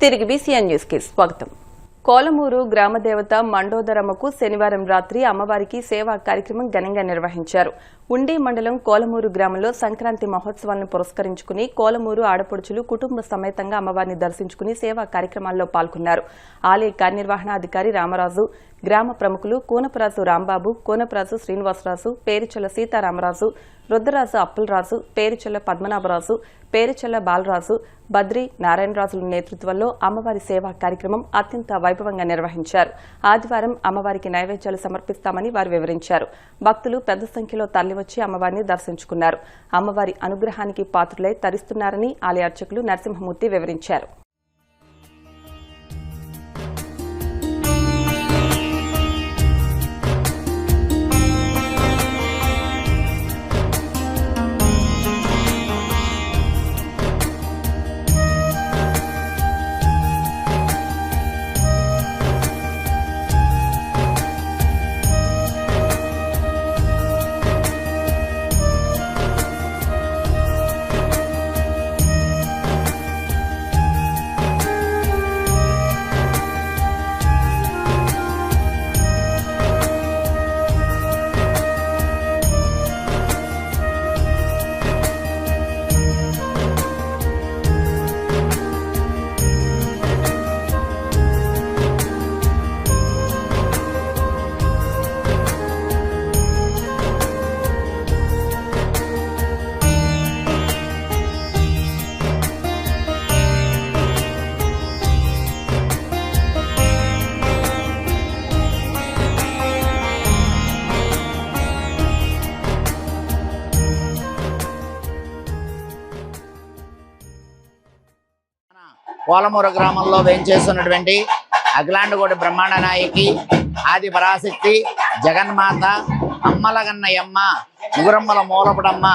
తిరిగి BCN news కి స్వాగతం. కోలమూరు గ్రామదేవత మండోదరమ్మకు శనివారం రాత్రి అమ్మవారికి సేవా కార్యక్రమం ఘనంగా నిర్వహించారు. ఉండి మండలం కోలమూరు గ్రామంలో సంక్రాంతి మహోత్సవాలను పురస్కరించుకుని కోలమూరు ఆడపడుచులు కుటుంబ సమేతంగా అమ్మవారిని దర్శించుకుని సేవా కార్యక్రమాల్లో పాల్గొన్నారు. ఆలయ కార్యనిర్వహణాధికారి రామరాజు, గ్రామ ప్రముఖులు కూనపరాజు రాంబాబు, కూనపరాజు శ్రీనివాసరాజు, పేరుచెల్ల సీతారామరాజు, రుద్రరాజు అప్పలరాజు, పేరుచెల్ల పద్మనాభరాజు, పేరుచెల్ల బాలరాజు, బద్రి నారాయణరాజుల నేతృత్వంలో అమ్మవారి సేవా కార్యక్రమం అత్యంత వైభవంగా నిర్వహించారు. ఆదివారం అమ్మవారికి నైవేద్యాలు సమర్పిస్తామని వారు వివరించారు. భక్తులు పెద్ద సంఖ్యలో తరలివచ్చి అమ్మవారిని దర్శించుకున్నారు. అమ్మవారి అనుగ్రహానికి పాత్రులై తరిస్తున్నారని ఆలయ అర్చకులు నరసింహమూర్తి వివరించారు. కోలమూరు గ్రామంలో వేంచేస్తున్నటువంటి అఖిలాండకోటి బ్రహ్మాండ నాయకి ఆది పరాశక్తి జగన్మాత అమ్మలగన్నయమ్మ ముగురమ్మల మూలపడమ్మ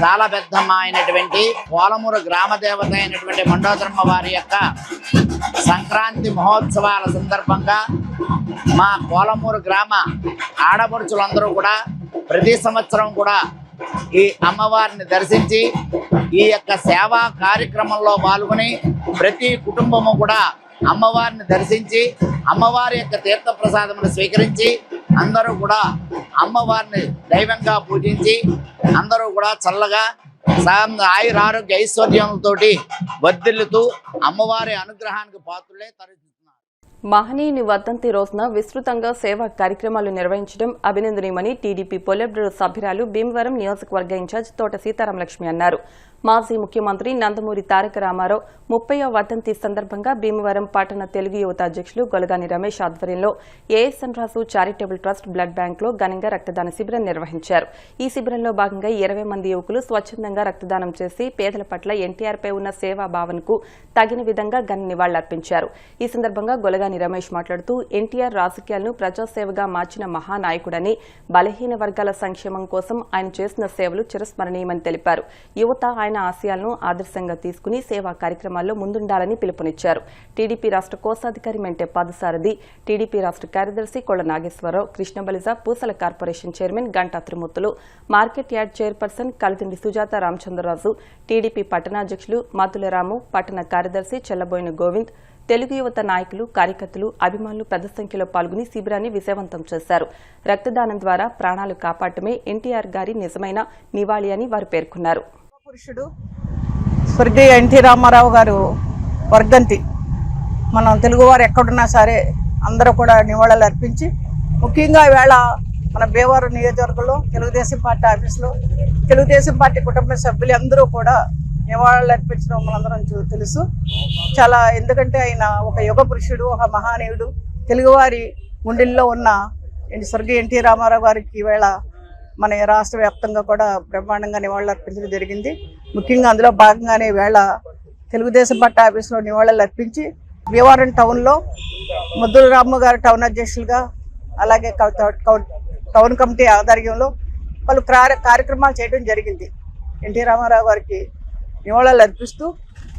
చాలా పెద్దమ్మ అయినటువంటి కోలమూరు గ్రామ దేవత అయినటువంటి మండోదరమ్మ వారి యొక్క సంక్రాంతి మహోత్సవాల సందర్భంగా మా కోలమూరు గ్రామ ఆడపడుచులందరూ కూడా ప్రతి సంవత్సరం కూడా ఈ అమ్మవారిని దర్శించి ఈ యొక్క సేవా కార్యక్రమంలో పాల్గొని ప్రతి కుటుంబము కూడా అమ్మవారిని దర్శించి అమ్మవారి యొక్క తీర్థ ప్రసాదమును స్వీకరించి అందరూ కూడా అమ్మవారిని దైవంగా పూజించి అందరూ కూడా చల్లగా ఆయురారోగ్య ఐశ్వర్యములతోటి వర్ధిల్లుతూ అమ్మవారి అనుగ్రహానికి పాత్రులే తరలిస్తున్నారు. మహనీయుని వర్ధంతి రోజున విస్తృతంగా సేవా కార్యక్రమాలు నిర్వహించడం అభినందనీయమని టీడీపీ పొలిట్బ్యూరో సభ్యురాలు భీమవరం నియోజకవర్గ ఇన్ఛార్జ్ తోట సీతారామలక్ష్మి అన్నారు. మాజీ ముఖ్యమంత్రి నందమూరి తారక రామారావు 30వ వర్ధంతి సందర్భంగా భీమవరం పట్టణ తెలుగు యువత అధ్యక్షులు గొలగాని రమేష్ ఆధ్వర్యంలో ఏఎస్ఎన్ రాజు చారిటబుల్ ట్రస్ట్ బ్లడ్ బ్యాంక్లో ఘనంగా రక్తదాన శిబిరం నిర్వహించారు. ఈ శిబిరంలో భాగంగా 20 మంది యువకులు స్వచ్ఛందంగా రక్తదానం చేసి పేదల పట్ల ఎన్టీఆర్పై ఉన్న సేవా భావనకు తగిన విధంగా ఘన నివాళులర్పించారు. ఈ సందర్భంగా గొలగాని రమేష్ మాట్లాడుతూ ఎన్టీఆర్ రాజకీయాలను ప్రజాసేవగా మార్చిన మహానాయకుడని, బలహీన వర్గాల సంక్షేమం కోసం ఆయన చేసిన సేవలు చిరస్మరణీయమని తెలిపారు. యువత ఆయన ఆశయాలను ఆదర్శంగా తీసుకుని సేవా కార్యక్రమాల్లో ముందుండాలని పిలుపునిచ్చారు. టీడీపీ రాష్ట్ర కోశాధికారి మెంటే పాదసారథి, టీడీపీ రాష్ట్ర కార్యదర్శి కొళ్ల Nageswararao, Krishna Balija, Poosala corporation chairman Ganta Trimurthulu, market yard chairperson Kalidindi Sujatha Ramachandraraju, TDP పట్టణాధ్యక్షులు మతులరాము, పట్టణ కార్యదర్శి చెల్లబోయిన గోవింద్, తెలుగు యువత నాయకులు, కార్యకర్తలు, అభిమానులు పెద్ద సంఖ్యలో పాల్గొని శిబిరాన్ని విజయవంతం చేశారు. రక్తదానం ద్వారా ప్రాణాలు కాపాడటమే ఎన్టీఆర్ గారి నిజమైన నివాళి అని వారు పేర్కొన్నారు. పురుషుడు స్వర్గీయ ఎన్టీ రామారావు గారు వర్ధంతి మనం తెలుగువారు ఎక్కడున్నా సరే అందరూ కూడా నివాళులు అర్పించి, ముఖ్యంగా ఈవేళ మన భీమవరం నియోజకవర్గంలో తెలుగుదేశం పార్టీ ఆఫీసులో తెలుగుదేశం పార్టీ కుటుంబ సభ్యులు అందరూ కూడా నివాళులు అర్పించడం మనందరం తెలుసు. చాలా ఎందుకంటే ఆయన ఒక యుగ పురుషుడు, ఒక మహానీయుడు. తెలుగువారి గుండెల్లో ఉన్న స్వర్గీయ ఎన్టీ రామారావు గారికి ఈవేళ మన రాష్ట్ర వ్యాప్తంగా కూడా బ్రహ్మాండంగా నివాళులు అర్పించడం జరిగింది. ముఖ్యంగా అందులో భాగంగానే ఈవేళ తెలుగుదేశం పార్టీ ఆఫీసులో నివాళులు అర్పించి భీమవరం టౌన్లో ముద్దుల రాము గారు టౌన్ అధ్యక్షులుగా, అలాగే టౌన్ కమిటీ ఆధ్వర్యంలో పలు కార్యక్రమాలు చేయడం జరిగింది. ఎన్టీ రామారావు గారికి నివాళులు అర్పిస్తూ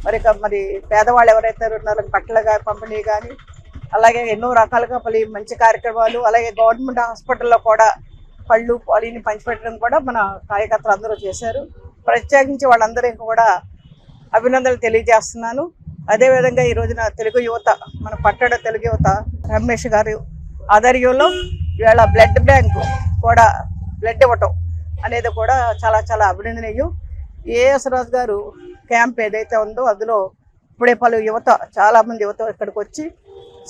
మరి పేదవాళ్ళు ఎవరైతే ఉన్నారో బట్టలుగా పంపిణీ కానీ, అలాగే ఎన్నో రకాలుగా పలు మంచి కార్యక్రమాలు, అలాగే గవర్నమెంట్ హాస్పిటల్లో కూడా పళ్ళు పాలిని పంచిపెట్టడం కూడా మన కార్యకర్తలు అందరూ చేశారు. ప్రత్యేకించి వాళ్ళందరికీ కూడా అభినందనలు తెలియజేస్తున్నాను. అదేవిధంగా ఈ రోజున తెలుగు యువత, మన పట్టణ తెలుగు యువత రమేష్ గారు ఆధ్వర్యంలో ఇవాళ బ్లడ్ బ్యాంకు కూడా బ్లడ్ ఇవ్వటం అనేది కూడా చాలా చాలా అభినందనీయం. ఏఎస్ రాజు గారు క్యాంప్ ఏదైతే ఉందో అందులో ఇప్పుడే పలు యువత, చాలామంది యువత ఇక్కడికి వచ్చి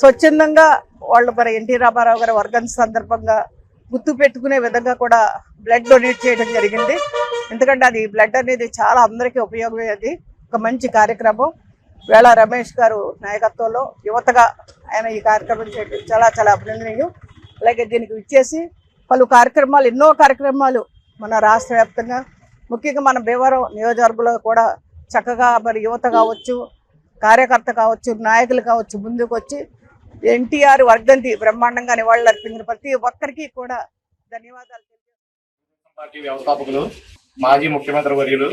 స్వచ్ఛందంగా వాళ్ళు మరి ఎన్టీ రామారావు గారి వర్ధంతి సందర్భంగా గుర్తు పెట్టుకునే విధంగా కూడా బ్లడ్ డొనేట్ చేయడం జరిగింది. ఎందుకంటే అది బ్లడ్ అనేది చాలా అందరికీ ఉపయోగమయ్యేది, ఒక మంచి కార్యక్రమం. వేళ రమేష్ గారు నాయకత్వంలో యువతగా ఆయన ఈ కార్యక్రమం చేయడం చాలా చాలా అభినందనీయం. అలాగే దీనికి ఇచ్చేసి పలు కార్యక్రమాలు, ఎన్నో కార్యక్రమాలు మన రాష్ట్ర వ్యాప్తంగా, ముఖ్యంగా మన భీమవరం నియోజకవర్గంలో కూడా చక్కగా మరి యువత కావచ్చు, కార్యకర్త కావచ్చు, నాయకులు కావచ్చు ముందుకు వచ్చి ఎన్టీఆర్ వర్ధంతి బ్రహ్మాండంగా నివాళులు అర్పించిన ప్రతి ఒక్కరికి కూడా ధన్యవాదాలు. పార్టీ వ్యవస్థాపకులు, మాజీ ముఖ్యమంత్రి వర్యులు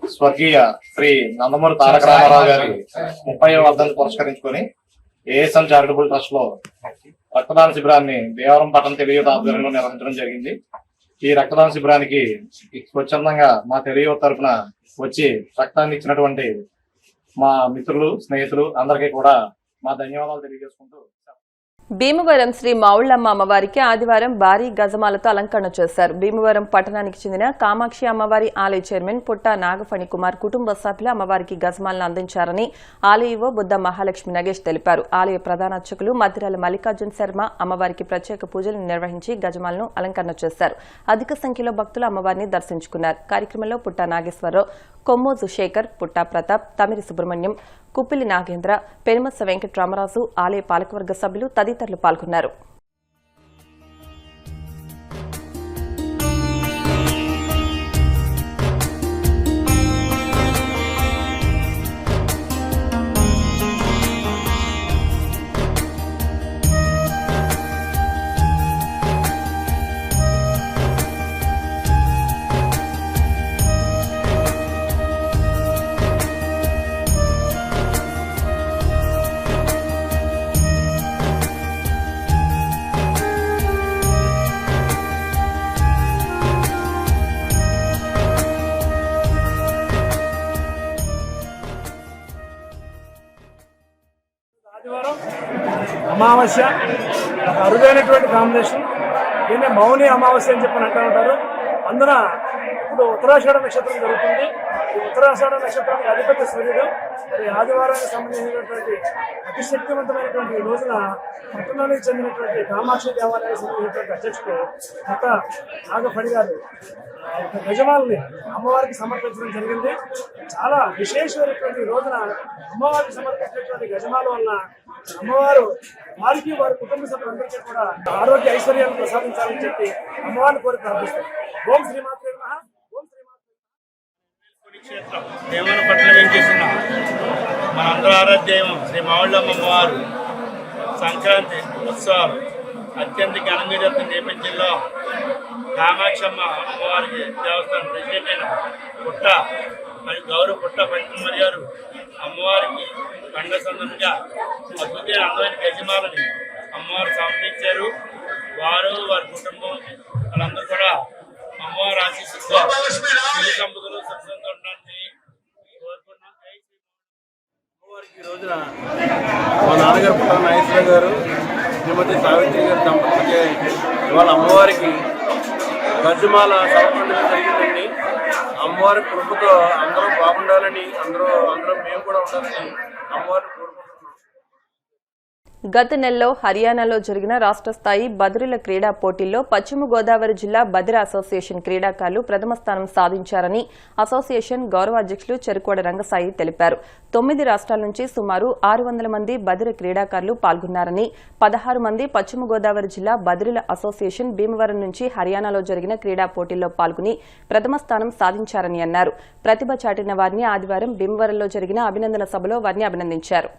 స్వర్గీయ శ్రీ నందమూరి తారక రామారావు గారి 30వ వర్ధంతి పురస్కరించుకొని ఏఎస్ఎం చారిటబుల్ ట్రస్ట్ లో రక్తదాన శిబిరాన్ని దేవరం పట్టణ తెలుగు ఆధ్వర్యంలో నిర్వహించడం జరిగింది. ఈ రక్తదాన శిబిరానికి స్వచ్ఛందంగా మా తెలుగు తరఫున వచ్చి రక్తాన్ని ఇచ్చినటువంటి మా మిత్రులు, స్నేహితులు అందరికీ కూడా మా ధన్యవాదాలు తెలియజేసుకుంటూ, భీమవరం శ్రీ మావుళ్లమ్మ అమ్మవారికి ఆదివారం భారీ గజమాలతో అలంకరణ చేశారు. భీమవరం పట్టణానికి చెందిన కామాక్షి అమ్మవారి ఆలయ చైర్మన్ పుట్ట నాగఫణి కుమార్ కుటుంబ సభ్యులు అమ్మవారికి గజమాలను అందించారని ఆలయ ఈవో బుద్ధ మహాలక్ష్మి నగేష్ తెలిపారు. ఆలయ ప్రధాన అర్చకులు మద్దిరాల మల్లికార్జున శర్మ అమ్మవారికి ప్రత్యేక పూజలు నిర్వహించి గజమాలను అలంకరణ చేశారు. అధిక సంఖ్యలో భక్తులు అమ్మవారిని దర్శించుకున్నారు. కార్యక్రమంలో పుట్ట నాగేశ్వరరావు, కొమ్మోజు శేఖర్, పుట్ట ప్రతాప్, తమిరి సుబ్రహ్మణ్యం, కుప్పిలి నాగేంద్ర, పెనుమత్స వెంకటరామరాజు, ఆలయ పాలకవర్గ సభ్యులు తదితరులు పాల్గొన్నారు. ఆదివారం అమావాస్య, ఒక అరుదైనటువంటి కాంబినేషన్. దీన్నే మౌని అమావాస్య అని చెప్పని అంటూ ఉంటారు. అందున ఇప్పుడు ఉత్తరాషాఢ నక్షత్రం జరుగుతుంది. ఈ ఉత్తరాషాఢ నక్షత్రానికి అధిపతి సూర్యుడు. మరి ఆదివారానికి సంబంధించినటువంటి అతి శక్తివంతమైనటువంటి ఈ రోజున పట్టణానికి చెందినటువంటి కామాక్షి దేవాలయానికి సంబంధించినటువంటి అధ్యక్షుడు కొత్త నాగఫణి గారు గజమాలని అమ్మవారికి సమర్పించడం జరిగింది. చాలా విశేషమైనటువంటి రోజున అమ్మవారికి సమర్పించినటువంటి గజమాల వలన అమ్మవారు వారికి, వారి కుటుంబ సభ్యులందరికీ కూడా ఆరోగ్య ఐశ్వర్యాలను ప్రసాదించాలని చెప్పి అమ్మవారిని కోరి ప్రార్థిస్తారు. ఓం శ్రీమాత్రే నమః. ఓం శ్రీమాత్రే క్షేత్రం దేవన పట్ల వెంచేసిన మనందరూ ఆరాధ్యైవం శ్రీ మావుళ్లమ్మ అమ్మవారు సంక్రాంతి ఉత్సవాలు అత్యంత ఘనంగా జరుగుతున్న నేపథ్యంలో కామాక్షమ్మ అమ్మవారికి దేవస్థానం ప్రెసిడెంట్ అయిన పుట్ట మరియు గౌరవ పుట్ట పంచమరి గారు అమ్మవారికి పండుగ సందర్భంగా అద్భుతమైన అందమైన గజమాలని అమ్మవారు సమర్పించారు. వారు, వారి కుటుంబం వాళ్ళందరూ కూడా అమ్మవారి ఆశీస్సుతో సిరి సంపదలు సత్సంగా ఉండడానికి కోరుకున్నాం. అమ్మవారికి ఈ రోజున మా నాన్నగారు పుట్ట నాగేశ్వర గారు, శ్రీమతి సావిత్రి గారి దంపతులకి ఇవాళ అమ్మవారికి గజమాల సమర్పించడం జరిగిందండి. అమ్మవారి కృపతో అందరూ బాగుండాలని, అందరూ మేము కూడా ఉండాలని అమ్మవారిని కోరుకుంటున్నాం. గత నెలలో హర్యానాలో జరిగిన రాష్ట్ర స్థాయి బదిరుల క్రీడా పోటీల్లో పశ్చిమ గోదావరి జిల్లా బదిర అసోసియేషన్ క్రీడాకారులు ప్రథమ స్థానం సాధించారని అసోసియేషన్ గౌరవ అధ్యక్షులు చెరుకోడ రంగసాయి తెలిపారు. 9 రాష్ట్రాల నుంచి సుమారు 600 మంది బదిర క్రీడాకారులు పాల్గొన్నారని, 16 మంది పశ్చిమ గోదావరి జిల్లా బదిరుల అసోసియేషన్ భీమవరం నుంచి హర్యానాలో జరిగిన క్రీడా పోటీల్లో పాల్గొని ప్రథమ స్థానం సాధించారని అన్నారు. ప్రతిభ చాటిన వారిని ఆదివారం భీమవరంలో జరిగిన అభినందన సభలో వారిని అభినందించారు.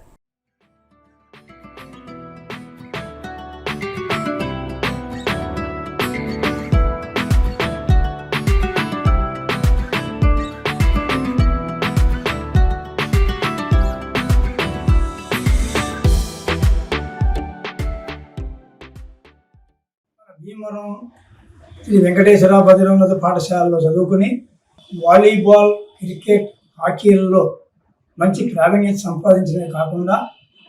భీమవరం శ్రీ వెంకటేశ్వర బదిరోన్నత పాఠశాలలో చదువుకుని వాలీబాల్, క్రికెట్, హాకీలలో మంచి ప్రావీణ్యత సంపాదించడమే కాకుండా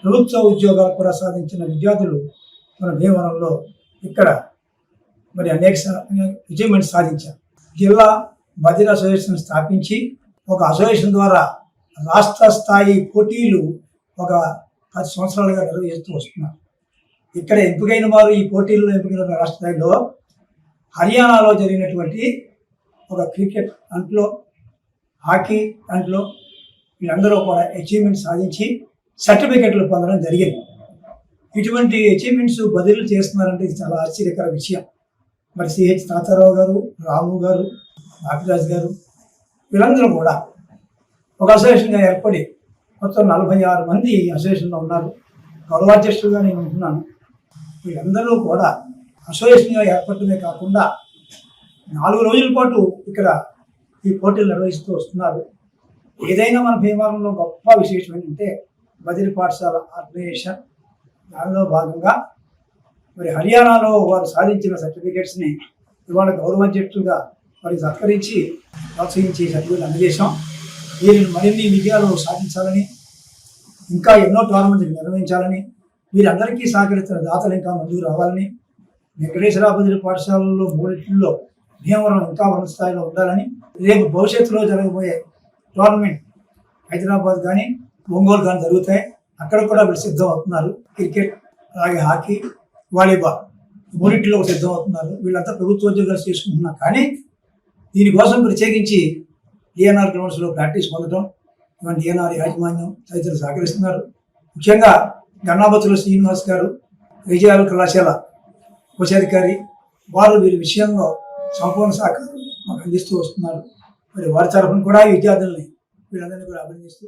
ప్రభుత్వ ఉద్యోగాలు కూడా సాధించిన విద్యార్థులు మన భీమవరంలో ఇక్కడ మరి అనేక అచీవ్మెంట్స్ సాధించారు. జిల్లా బదిర అసోసియేషన్ స్థాపించి ఒక అసోసియేషన్ ద్వారా రాష్ట్ర స్థాయి పోటీలు ఒక 10 సంవత్సరాలుగా నిర్వహిస్తూ వస్తున్నారు. ఇక్కడ ఎంపికైన వారు ఈ పోటీల్లో ఎంపికైన రాష్ట్ర స్థాయిలో హర్యానాలో జరిగినటువంటి ఒక క్రికెట్ దాంట్లో, హాకీ దాంట్లో వీళ్ళందరూ కూడా అచీవ్మెంట్ సాధించి సర్టిఫికెట్లు పొందడం జరిగింది. ఇటువంటి అచీవ్మెంట్స్ బదిలీలు చేస్తున్నారంటే ఇది చాలా ఆశ్చర్యకర విషయం. మరి సిహెచ్ తాతారావు గారు, రాము గారు, బాపిరాజు గారు వీళ్ళందరూ కూడా ఒక అసోసియేషన్గా ఏర్పడి మొత్తం 46 మంది అసోసియేషన్లో ఉన్నారు. గౌరవాధ్యక్షులుగా నేను ఉంటున్నాను. వీళ్ళందరూ కూడా అసోసియేషన్గా ఏర్పడటమే కాకుండా 4 రోజుల పాటు ఇక్కడ ఈ పోటీలు నిర్వహిస్తూ వస్తున్నారు. ఏదైనా మన భీమవరంలో గొప్ప విశేషం ఏంటంటే బదిలీ పాఠశాల ఆర్గనైజేషన్. దానిలో భాగంగా మరి హర్యానాలో వారు సాధించిన సర్టిఫికేట్స్ని ఇవాళ గౌరవాధ్యక్షులుగా వారికి సత్కరించి ప్రోత్సహించి సర్టిఫికేట్ అందజేశాం. వీరిని మరిన్ని విజయాలు సాధించాలని, ఇంకా ఎన్నో టోర్నమెంట్లు నిర్వహించాలని, వీరందరికీ సహకరిస్తున్న దాతలు ఇంకా ముందుకు రావాలని, వెంకటేశ్వర బదిలీ పాఠశాలలో 3 భీమవరం ఇంకా ఉన్నత స్థాయిలో ఉండాలని, రేపు భవిష్యత్తులో జరగబోయే టోర్నమెంట్ హైదరాబాద్ కానీ ఒంగోలు కానీ జరుగుతాయి. అక్కడ కూడా వీళ్ళు సిద్ధం అవుతున్నారు. క్రికెట్, అలాగే హాకీ, వాలీబాల్ 3 సిద్ధం అవుతున్నారు. వీళ్ళంతా ప్రభుత్వ ఉద్యోగాలు చేసుకుంటున్నారు. కానీ దీనికోసం ప్రత్యేకించి డిఎన్ఆర్ గ్రౌండ్స్లో ప్రాక్టీస్ పొందడం, ఇవన్నీ డిఎన్ఆర్ యాజమాన్యం తదితరులు సహకరిస్తున్నారు. ముఖ్యంగా గన్నాబతుల శ్రీనివాస్ గారు, విజయాల కళాశాల కోశాధికారి వారు వీరి విషయంలో సంపూర్ణ సహకారం మాకు అందిస్తూ వస్తున్నారు. మరి వారి తరఫున కూడా ఈ విద్యార్థుల్ని వీళ్ళందరినీ కూడా అభినందిస్తూ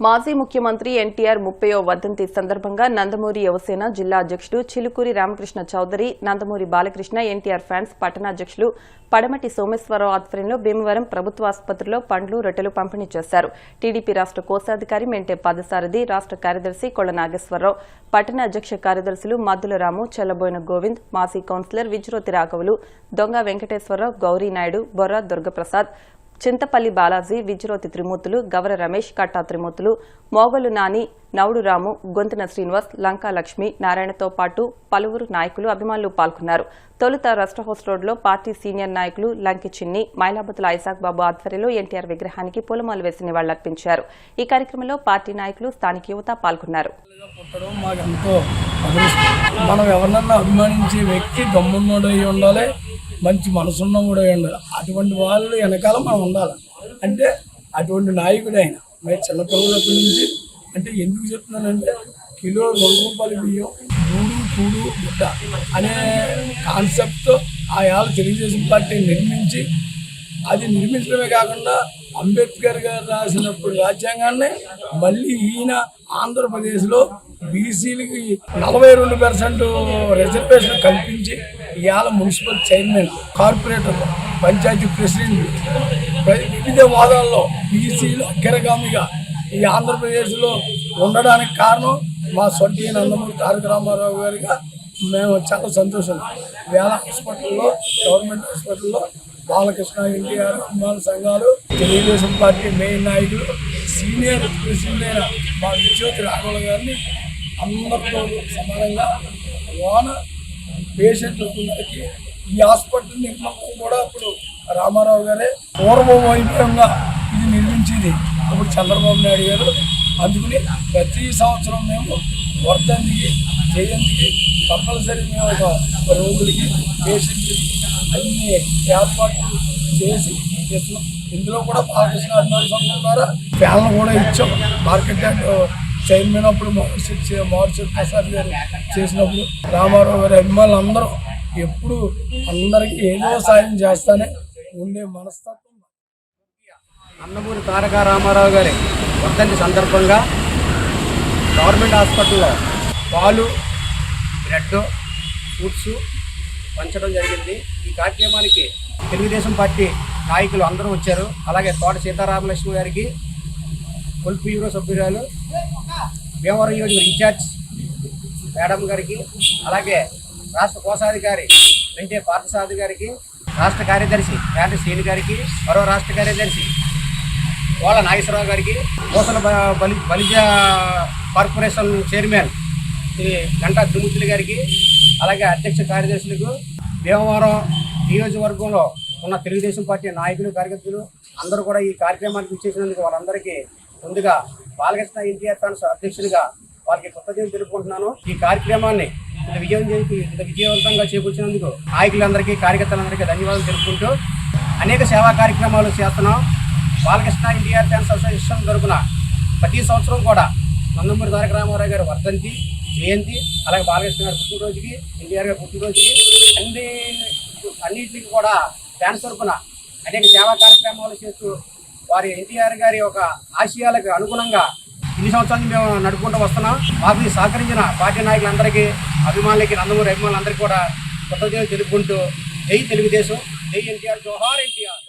మాజీ ముఖ్యమంత్రి ఎన్టీఆర్ 30వ వర్ధంతి సందర్భంగా నందమూరి యువసేన జిల్లా అధ్యక్షుడు చిలుకూరి రామకృష్ణ చౌదరి, నందమూరి బాలకృష్ణ, ఎన్టీఆర్ ఫ్యాన్స్ పట్టణాధ్యక్షులు పడమటి సోమేశ్వరరావు ఆధ్వర్యంలో భీమవరం ప్రభుత్వ ఆసుపత్రిలో పండ్లు, రొట్టెలు పంపిణీ చేశారు. టీడీపీ రాష్ట్ర కోశాధికారి మెంటే పాదసారథి, రాష్ట్ర కార్యదర్శి కొళ్ల నాగేశ్వరరావు, పట్టణ అధ్యక్ష కార్యదర్శులు మద్దుల రాము, చెల్లబోయిన గోవింద్, మాజీ కౌన్సిలర్ విజ్రోతి రాఘవులు, దొంగ వెంకటేశ్వరరావు, గౌరీనాయుడు, బొర్రా దుర్గప్రసాద్, చింతపల్లి బాలాజీ, విజ్రోతి త్రిమూర్తులు, గవర రమేష్, కట్టా త్రిమూర్తులు, మోగలు నాని, నవుడు రాము, గొంతున శ్రీనివాస్, లంకా లక్ష్మి, నారాయణతో పాటు పలువురు నాయకులు, అభిమానులు పాల్గొన్నారు. తొలుత రెస్ట్ హౌస్ రోడ్లో పార్టీ సీనియర్ నాయకులు లంకి చిన్ని, మైలాబతుల ఐజాక్ బాబు ఆధ్వర్యంలో ఎన్టీఆర్ విగ్రహానికి పూలమాల వేసి నివాళులర్పించారు. ఈ కార్యక్రమంలో పార్టీ నాయకులు, స్థానిక యువత పాల్గొన్నారు. మనం ఎవరినన్నా అభిమానించే వ్యక్తి దమ్మున్నోడు అయి ఉండాలి, మంచి మనసున్నవాడు అయి ఉండాలి. అటువంటి వాళ్ళు వెనకాల మనం ఉండాలి. అంటే అటువంటి నాయకుడు ఆయన. మరి చిన్నపిల్లలప్పటి నుంచి అంటే ఎందుకు చెప్తున్నానంటే కిలో 2 రూపాయల బియ్యం, కూడు బిడ్డ అనే కాన్సెప్ట్తో ఆ తెలుగుదేశం పార్టీ నిర్మించి, అది నిర్మించడమే కాకుండా అంబేద్కర్ గారు రాసినప్పుడు రాజ్యాంగాన్ని మళ్ళీ ఈయన ఆంధ్రప్రదేశ్లో బీసీలకి 42% రిజర్వేషన్ కల్పించి ఇవాళ municipal chairman, corporator, panchayati president వివిధ హోదాల్లో బీసీలు అగ్రగామిగా ఈ ఆంధ్రప్రదేశ్లో ఉండడానికి కారణం మా స్వర్గీయ నందమూరి తారక రామారావు గారిగా మేము చాలా సంతోషం. వేళ హాస్పిటల్లో, గవర్నమెంట్ హాస్పిటల్లో బాలకృష్ణ, ఎన్టీఆర్ అభిమాన సంఘాలు, తెలుగుదేశం పార్టీ మెయిన్ నాయకులు, సీనియర్ ప్రెసిడెంట్ అయిన మా విజ్రోతి రాఘవుల గారిని అందరితో సమానంగా పేషెంట్లకి ఈ హాస్పిటల్ నిర్మాణం కూడా అప్పుడు రామారావు గారే పూర్వం వైభవంగా ఇది నిర్మించింది ఇప్పుడు చంద్రబాబు నాయుడు గారు. అందుకని ప్రతి సంవత్సరం మేము వర్ధంతికి, జయంతికి కంపల్సరీ మేము ఒక రోగులకి, పేషెంట్లకి అన్ని ఏర్పాట్లు చేసి చేస్తున్నాం. ఇందులో కూడా బాలకృష్ణ అభిమాన సంఘం ద్వారా ఫ్యాన్లు కూడా ఇచ్చాం. మార్కెట్ యార్డ్ చైర్మన్ అప్పుడు మోర్చర్ ప్రసాద్ గారు చేసినప్పుడు రామారావు గారి అభిమానులు అందరూ ఎప్పుడు అందరికీ ఏదో సాయం చేస్తానే ఉండే మనస్తత్వం. నందమూరి తారక రామారావు గారి వర్ధంతి సందర్భంగా గవర్నమెంట్ హాస్పిటల్లో పాలు, బ్రెడ్, ఫ్రూట్స్ పంచడం జరిగింది. ఈ కార్యక్రమానికి తెలుగుదేశం పార్టీ నాయకులు అందరూ వచ్చారు. అలాగే తోట సీతారామలక్ష్మి గారికి, పొలిట్ బ్యూరో సభ్యురాలు, భీమవరం నియోజకవర్గ ఇన్ఛార్జ్ మేడం గారికి, అలాగే రాష్ట్ర కోశాధికారి వెంటే పార్థసారథి గారికి, రాష్ట్ర కార్యదర్శి శ్రీని గారికి, మరో రాష్ట్ర కార్యదర్శి వాళ్ళ నాగేశ్వరరావు గారికి, కోసల బలిజ కార్పొరేషన్ చైర్మన్ శ్రీ గంటా త్రిమూర్తులు గారికి, అలాగే అధ్యక్ష కార్యదర్శులకు, భీమవరం నియోజకవర్గంలో ఉన్న తెలుగుదేశం పార్టీ నాయకులు, కార్యకర్తలు అందరూ కూడా ఈ కార్యక్రమానికి ఇచ్చేసినందుకు వాళ్ళందరికీ ముందుగా బాలకృష్ణ ఎన్టీఆర్ ఫ్యాన్స్ అధ్యక్షుడిగా వాళ్ళకి కృతజ్ఞతలు తెలుపుకుంటున్నాను. ఈ కార్యక్రమాన్ని విజయవంతంగా చేకూర్చినందుకు నాయకులందరికీ, కార్యకర్తలందరికీ ధన్యవాదాలు తెలుపుకుంటూ అనేక సేవా కార్యక్రమాలు చేస్తున్నాం. బాలకృష్ణ ఎన్టీఆర్ ఫ్యాన్స్ అసోసియేషన్ తరఫున ప్రతి సంవత్సరం కూడా నందమూరి తారక రామారావు గారి వర్ధంతి, జయంతి, అలాగే బాలకృష్ణ గారి పుట్టినరోజుకి, ఎన్టీఆర్ గారి పుట్టినరోజుకి అన్నింటికి కూడా ఫ్యాన్స్ తరఫున అనేక సేవా కార్యక్రమాలు చేస్తూ వారి ఎన్టీఆర్ గారి ఒక ఆశయాలకు అనుగుణంగా ఇన్ని సంవత్సరాలు మేము నడుపుకుంటూ వస్తున్నాం. మాకు సహకరించిన పార్టీ నాయకులందరికీ, అభిమానులకి, నందమూరి అభిమానులందరికీ కూడా కృతజ్ఞతలు తెలుపుకుంటూ జై తెలుగుదేశం, జై ఎన్టీఆర్, జోహార్ ఎన్టీఆర్.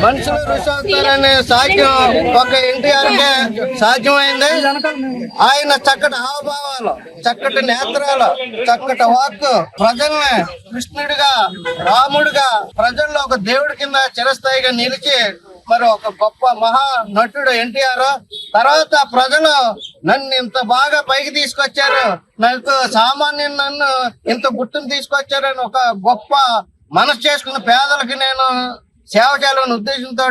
మనుషులు ఋషి అవుతారనే సాధ్యం ఒక ఎన్టీఆర్కే సాధ్యమైంది. ఆయన చక్కటి హావభావాలు, చక్కటి నేత్రాలు, చక్కటి వాక్కు ప్రజల్ని కృష్ణుడిగా, రాముడిగా, ప్రజల్లో ఒక దేవుడి కింద చిరస్థాయిగా నిలిచి మరి ఒక గొప్ప మహా నటుడు ఎన్టీఆర్. తర్వాత ప్రజలు నన్ను ఇంత బాగా పైకి తీసుకొచ్చారు, నాకు సామాన్యం నన్ను ఇంత గుర్తును తీసుకొచ్చారని ఒక గొప్ప మనసు చేసుకున్న పేదలకి నేను సేవ చేయాలనే ఉద్దేశంతో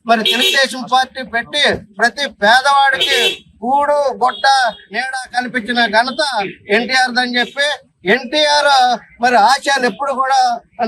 మరి తెలుగుదేశం పార్టీ పెట్టి ప్రతి పేదవాడికి కూడు గుడ్డ నీడ కల్పించిన ఘనత ఎన్టీఆర్ అని చెప్పి, ఎన్టీఆర్ మరి ఆశయాలు ఎప్పుడు కూడా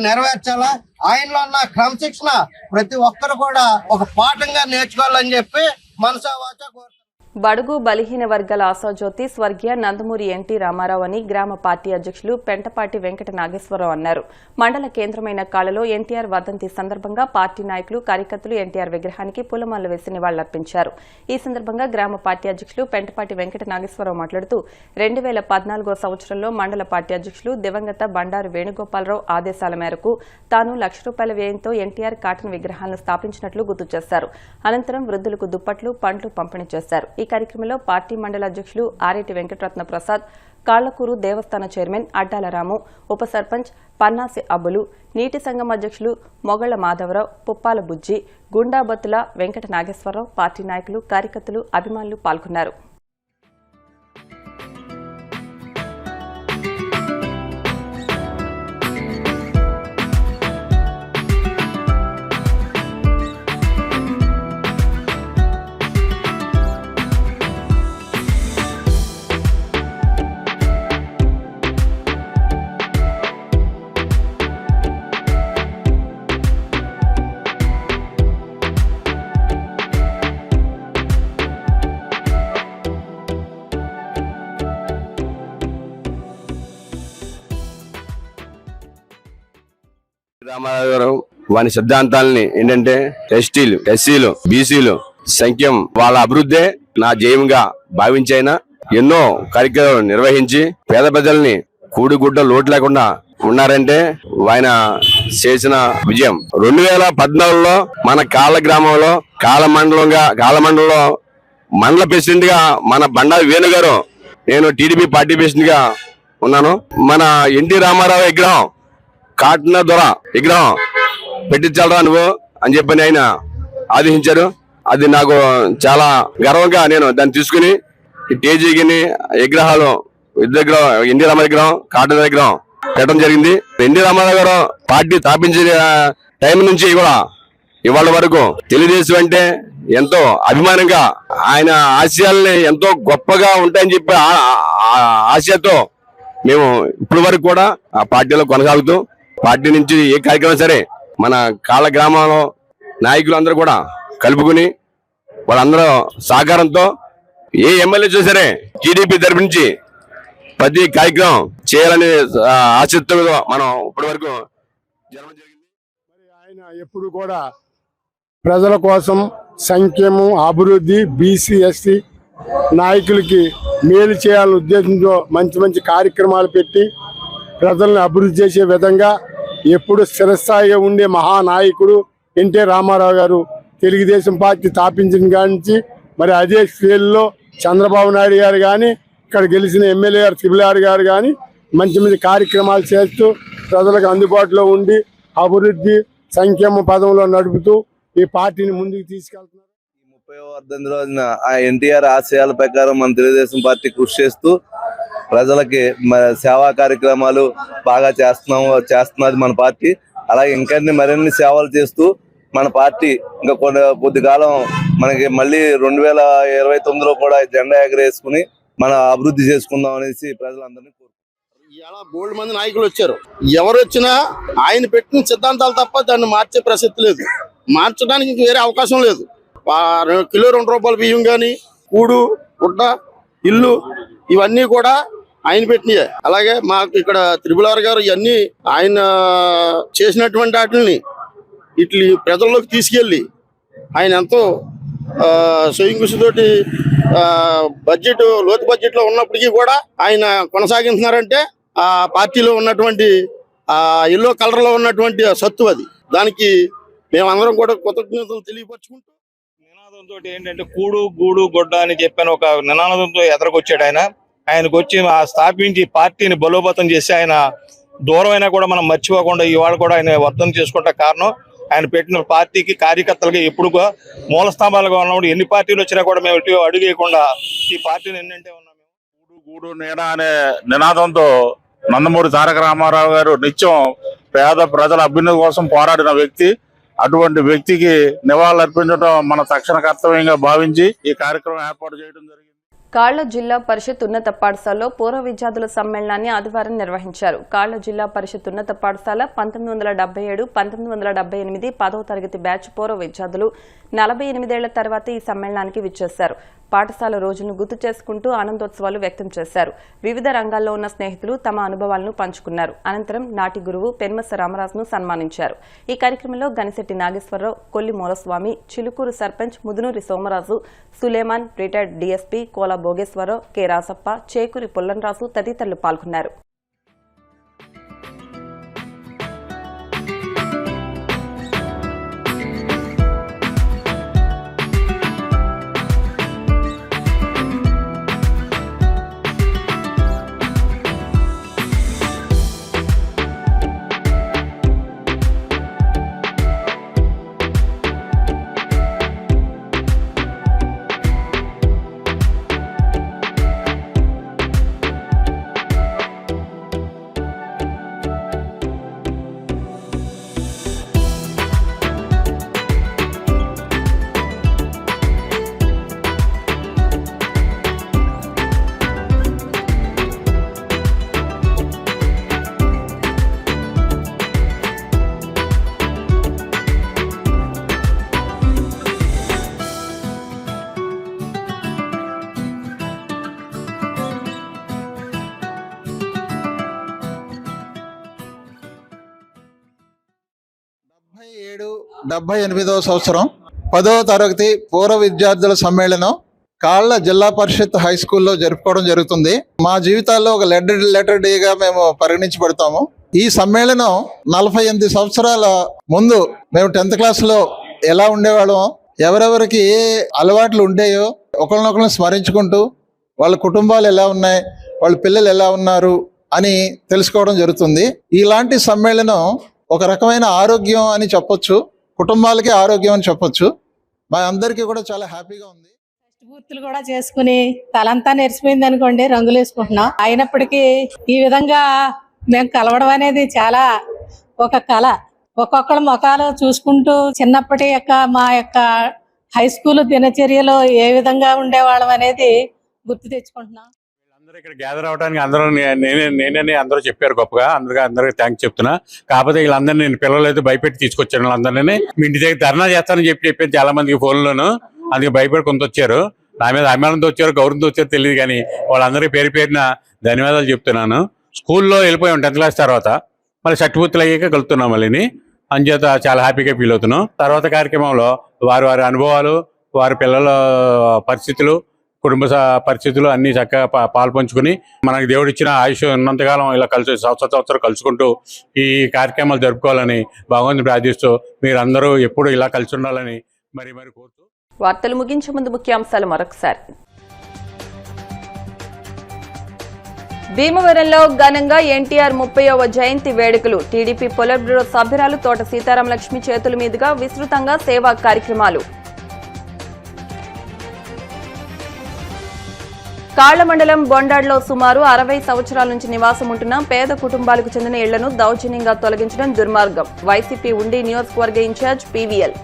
నెరవేర్చాలా, ఆయనలో ఉన్న క్రమశిక్షణ ప్రతి ఒక్కరు కూడా ఒక పాఠంగా నేర్చుకోవాలని చెప్పి మనసా వాచా కోరుతున్నాను. బడుగు బలహీన వర్గాల ఆశాజ్యోతి స్వర్గీయ నందమూరి ఎన్టీ రామారావు అని గ్రామ పార్టీ అధ్యక్షులు పెంటపాటి వెంకట నాగేశ్వరరావు అన్నారు. మండల కేంద్రమైన కాళ్లలో ఎన్టీఆర్ వర్ధంతి సందర్భంగా పార్టీ నాయకులు, కార్యకర్తలు ఎన్టీఆర్ విగ్రహానికి పూలమాలలు వేసి నివాళులర్పించారు. ఈ సందర్భంగా గ్రామ పార్టీ అధ్యక్షులు పెంటపాటి వెంకట నాగేశ్వరరావు మాట్లాడుతూ 2014 సంవత్సరంలో మండల పార్టీ అధ్యక్షులు దివంగత బండారు వేణుగోపాలరావు ఆదేశాల మేరకు తాను ₹1,00,000 వ్యయంతో ఎన్టీఆర్ కాటన్ విగ్రహాలను స్థాపించినట్లు గుర్తు చేశారు. అనంతరం వృద్ధులకు దుప్పట్లు, పండ్లు పంపిణీ చేశారు. ఈ కార్యక్రమంలో పార్టీ మండల అధ్యక్షులు ఆరేటి వెంకటరత్న ప్రసాద్, కాళ్లకూరు దేవస్థాన చైర్మన్ అడ్డాల రాము, ఉప సర్పంచ్ పన్నాసి అబ్బులు, నీటి సంఘం అధ్యక్షులు మొగళ్ల మాధవరావు, పుప్పాల బుజ్జి, గుండాబత్తుల వెంకట నాగేశ్వరరావు, పార్టీ నాయకులు, కార్యకర్తలు, అభిమానులు పాల్గొన్నారు. రామారావు గారు వాని సిద్ధాంతాలని ఏంటంటే ఎస్టీలు, ఎస్సీలు, బీసీలు సంఖ్యం వాళ్ళ అభివృద్ధే నా జయంగా భావించైనా ఎన్నో కార్యక్రమాలు నిర్వహించి పేద ప్రజల్ని కూడిగుడ్డ లోటు లేకుండా ఉన్నారంటే ఆయన చేసిన విజయం. 2014లో మన కాళ్ళ గ్రామంలో కాళ్ళమండలంలో మండల ప్రెసిడెంట్ గా మన బండారు వేణు గారు, నేను టీడీపీ పార్టీ ప్రెసిడెంట్ గా ఉన్నాను. మన ఎన్టీ రామారావు విగ్రహం, కాటన దొర విగ్రహం పెట్టించాలరా నువ్వు అని చెప్పని ఆయన ఆదేశించారు. అది నాకు చాలా గర్వంగా నేను దాన్ని తీసుకుని ఈ టేజీగిని విగ్రహాలు ఇద్దరు ఎన్టీ రామారావు విగ్రహం, కాటన విగ్రహం పెట్టడం జరిగింది. ఎన్టీ రామారావు గారు పార్టీ స్థాపించిన టైం నుంచి కూడా ఇవాళ వరకు తెలుగుదేశం అంటే ఎంతో అభిమానంగా, ఆయన ఆశయాల్ని ఎంతో గొప్పగా ఉంటాయని చెప్పి ఆశతో మేము ఇప్పటి వరకు కూడా ఆ పార్టీలో కొనసాగుతూ, పార్టీ నుంచి ఏ కార్యక్రమం సరే మన కాళ్ళ గ్రామంలో నాయకులందరూ కూడా కలుపుకుని వాళ్ళందరూ సహకారంతో ఏ ఎమ్మెల్యే చూసారే టీడీపీ తరపు నుంచి ప్రతి కార్యక్రమం చేయాలని ఆసక్తితో మనం ఇప్పటి వరకు ఎప్పుడు కూడా ప్రజల కోసం సంక్షేమం, అభివృద్ధి, బీసీ ఎస్సీ నాయకులకి మేలు చేయాలనే ఉద్దేశంతో మంచి మంచి కార్యక్రమాలు పెట్టి ప్రజలను అభివృద్ధి చేసే విధంగా ఎప్పుడు స్థిరస్థాయిగా ఉండే మహానాయకుడు ఎన్టీ రామారావు గారు. తెలుగుదేశం పార్టీ స్థాపించిన కాడి నుంచి మరి అదే స్టేల్లో చంద్రబాబు నాయుడు గారు కానీ, ఇక్కడ గెలిచిన ఎమ్మెల్యే గారు తిరుమలారి గారు కానీ మంచి మంచి కార్యక్రమాలు చేస్తూ ప్రజలకు అందుబాటులో ఉండి అభివృద్ధి సంక్షేమ పదంలో నడుపుతూ ఈ పార్టీని ముందుకు తీసుకెళ్తున్నారు. 30వ వర్ధంతి రోజున ఆ ఎన్టీఆర్ ఆశయాల ప్రకారం మన తెలుగుదేశం పార్టీ కృషి చేస్తూ ప్రజలకి సేవా కార్యక్రమాలు బాగా చేస్తున్నది మన పార్టీ. అలాగే ఇంకా మరిన్ని సేవలు చేస్తూ మన పార్టీ ఇంకా కొద్ది కాలం మనకి మళ్ళీ 2029లో కూడా జెండా ఎగరేసుకుని మన అభివృద్ధి చేసుకుందాం అనేసి ప్రజలందరినీ కోరుకుంటున్నారు. ఇలా బోల్డ్ మంది నాయకులు వచ్చారు. ఎవరు వచ్చినా ఆయన పెట్టిన సిద్ధాంతాలు తప్ప దాన్ని మార్చే ప్రసక్తి లేదు. మార్చడానికి ఇంక వేరే అవకాశం లేదు. కిలో 2 రూపాయల బియ్యం కానీ, కూడు, గుడ్డ, ఇల్లు ఇవన్నీ కూడా ఆయన పెట్టినాయి. అలాగే మాకు ఇక్కడ తిరుమలారి గారు ఇవన్నీ ఆయన చేసినటువంటి వాటిని ఇట్లా ప్రజల్లోకి తీసుకెళ్ళి ఆయన ఎంతో స్వయం కృషితోటి లోతు బడ్జెట్లో ఉన్నప్పటికీ కూడా ఆయన కొనసాగిస్తున్నారంటే ఆ పార్టీలో ఉన్నటువంటి ఎల్లో కలర్లో ఉన్నటువంటి సత్తు అది. దానికి మేమందరం కూడా కృతజ్ఞతలు తెలియపరచుకుంటూ నినాదంతో ఏంటంటే కూడు గూడు గొడ్డ అని చెప్పిన ఒక నినాదంతో ఎదరకొచ్చాడు ఆయనకు వచ్చి స్థాపించి పార్టీని బలోపేతం చేసి ఆయన దూరం అయినా కూడా మనం మర్చిపోకుండా ఇవాళ కూడా ఆయన వర్ధం చేసుకుంటే కారణం ఆయన పెట్టిన పార్టీకి కార్యకర్తలకి ఎప్పుడు మూల స్తంభాలుగా ఉన్నప్పుడు ఎన్ని పార్టీలు వచ్చినా కూడా మేము ఇటు అడుగేయకుండా ఈ పార్టీని ఎన్నంటే ఉన్నాము. కూడు గూడు నీడ అనే నినాదంతో నందమూరి తారక రామారావు గారు నిత్యం పేద ప్రజల అభ్యున్నతి కోసం పోరాడిన వ్యక్తి. అటువంటి వ్యక్తికి నివాళులర్పించడం మన తక్షణ కర్తవ్యంగా భావించి ఈ కార్యక్రమం ఏర్పాటు చేయడం జరిగింది. కాళ్ల జిల్లా పరిషత్ ఉన్నత పాఠశాలలో పూర్వ విద్యార్థుల సమ్మేళనాన్ని ఆదివారం నిర్వహించారు. కాళ్ల జిల్లా పరిషత్ ఉన్నత పాఠశాల 1977, 1978 10వ తరగతి బ్యాచ్ పూర్వ విద్యార్థులు 48 ఏళ్ల తర్వాత ఈ సమ్మేళనానికి విచ్చేశారు. పాఠశాల రోజులను గుర్తు చేసుకుంటూ ఆనందోత్సవాలు వ్యక్తం చేశారు. వివిధ రంగాల్లో ఉన్న స్నేహితులు తమ అనుభవాలను పంచుకున్నారు. అనంతరం నాటి గురువు పెన్మస రామరాజును సన్మానించారు. ఈ కార్యక్రమంలో గనిశెట్టి నాగేశ్వరరావు, కొల్లి మూలస్వామి, చిలుకూరు సర్పంచ్ ముదునూరి సోమరాజు, సులేమాన్, రిటైర్డ్ డీఎస్పీ కోల భోగేశ్వరరావు, కె రాసప్ప, చేకూరి పుల్లంరాజు తదితరులు పాల్గొన్నారు. డెబ్బై 78వ సంవత్సరం 10వ తరగతి పూర్వ విద్యార్థుల సమ్మేళనం కాళ్ళ జిల్లా పరిషత్ హై స్కూల్లో జరుపుకోవడం జరుగుతుంది. మా జీవితాల్లో ఒక లెటర్ డేగా మేము పరిగణించబడతాము. ఈ సమ్మేళనం 48 సంవత్సరాల ముందు మేము 10th క్లాస్లో ఎలా ఉండేవాళ్ళం, ఎవరెవరికి ఏ అలవాట్లు ఉండేయో ఒకరినొకరిని స్మరించుకుంటూ వాళ్ళ కుటుంబాలు ఎలా ఉన్నాయి, వాళ్ళ పిల్లలు ఎలా ఉన్నారు అని తెలుసుకోవడం జరుగుతుంది. ఇలాంటి సమ్మేళనం ఒక రకమైన ఆరోగ్యం అని చెప్పొచ్చు, కుటుంబాలకి ఆరోగ్యం అని చెప్పొచ్చు. మా అందరికీ కూడా చాలా హ్యాపీగా ఉంది. పూర్తులు కూడా చేసుకుని తలంతా నెరిసిపోయింది అనుకోండి, రంగులు వేసుకుంటున్నాం. అయినప్పటికీ ఈ విధంగా మేము కలవడం అనేది చాలా ఒక కళ. ఒక్కొక్కళ్ళ ముఖాలు చూసుకుంటూ చిన్నప్పటి మా యొక్క హై స్కూల్ దినచర్యలో ఏ విధంగా ఉండేవాళ్ళం అనేది గుర్తు తెచ్చుకుంటున్నాం. అందరూ ఇక్కడ గ్యాదర్ అవడానికి అందరూ నేనే అందరూ చెప్పారు గొప్పగా, అందరికీ థ్యాంక్స్ చెప్తున్నా. కాకపోతే వీళ్ళందరినీ నేను పిల్లలైతే భయపెట్టి తీసుకొచ్చాను. వాళ్ళందరినీ మీ ఇంటి దగ్గర ధర్నా చేస్తానని చెప్పాను చాలా మందికి ఫోన్లోను. అందుకే భయపడి కొంత వచ్చారు, నా మీద అభిమానంతో వచ్చారు, గౌరవంతో వచ్చారు తెలియదు, కానీ వాళ్ళందరికీ పేరున ధన్యవాదాలు చెప్తున్నాను. స్కూల్లో వెళ్ళిపోయాం 10th క్లాస్ తర్వాత, మళ్ళీ సర్టిఫికెట్లు అయ్యాక కలుపుతున్నాం. మళ్ళీ అంచేత చాలా హ్యాపీగా ఫీల్ అవుతున్నాం. తర్వాత కార్యక్రమంలో వారి వారి అనుభవాలు, వారి పిల్లల పరిస్థితులు, కుటుంబ పరిస్థితులు అన్ని చక్కగా పాల్పంచుకుని మనకి దేవుడు ఇచ్చిన ఆయుష్ ఉన్నంతకాలం ఇలా కలిసి సంవత్సరం కలుసుకుంటూ ఈ కార్యక్రమాలు జరుపుకోవాలని భగవంతుని ప్రార్థిస్తూ మీరందరూ ఎప్పుడు ఇలా కలిసి ఉండాలని మరి కోరుతూ వార్తలు ముగించే ముందు ముఖ్యాంశాలు మరొకసారి. భీమవరంలో ఘనంగా ఎన్టీఆర్ 30వ జయంతి వేడుకలు. టీడీపీ పొలిట్ బ్యూరో సభ్యురాలు తోట సీతారాం లక్ష్మి చేతుల మీదుగా విస్తృతంగా సేవా కార్యక్రమాలు. కాళ్ల మండలం బొండాడ్లో సుమారు 60 సంవత్సరాల నుంచి నివాసం ఉంటున్న పేద కుటుంబాలకు చెందిన ఇళ్లను దౌర్జన్యంగా తొలగించడం దుర్మార్గం. వైసీపీ ఉండి నియోజకవర్గ ఇన్ఛార్జ్ పీవీఎల్.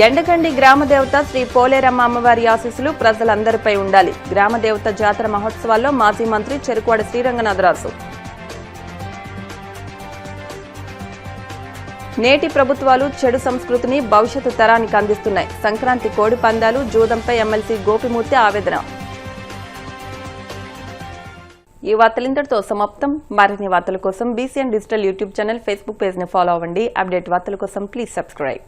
ఎండగండి గ్రామదేవత శ్రీ పోలేరమ్మ అమ్మవారి ఆశీస్సులు ప్రజలందరిపై ఉండాలి. గ్రామదేవత జాతర మహోత్సవాల్లో మాజీ మంత్రి చెరుకువాడ శ్రీరంగనాథరాజు. నేటి ప్రభుత్వాలు చెడు సంస్కృతిని భవిష్యత్తు తరానికి అందిస్తున్నాయి. సంక్రాంతి కోడి పందాలు, జూదంపై ఎమ్మెల్సీ గోపిమూర్తి ఆవేదన. ఈ వార్తలు ఇంతటితో సమాప్తం. మరిన్ని వార్తల కోసం BCN digital YouTube channel, Facebook page ని ఫాలో అవ్వండి. అప్డేట్ వార్తల కోసం ప్లీజ్ సబ్స్క్రైబ్.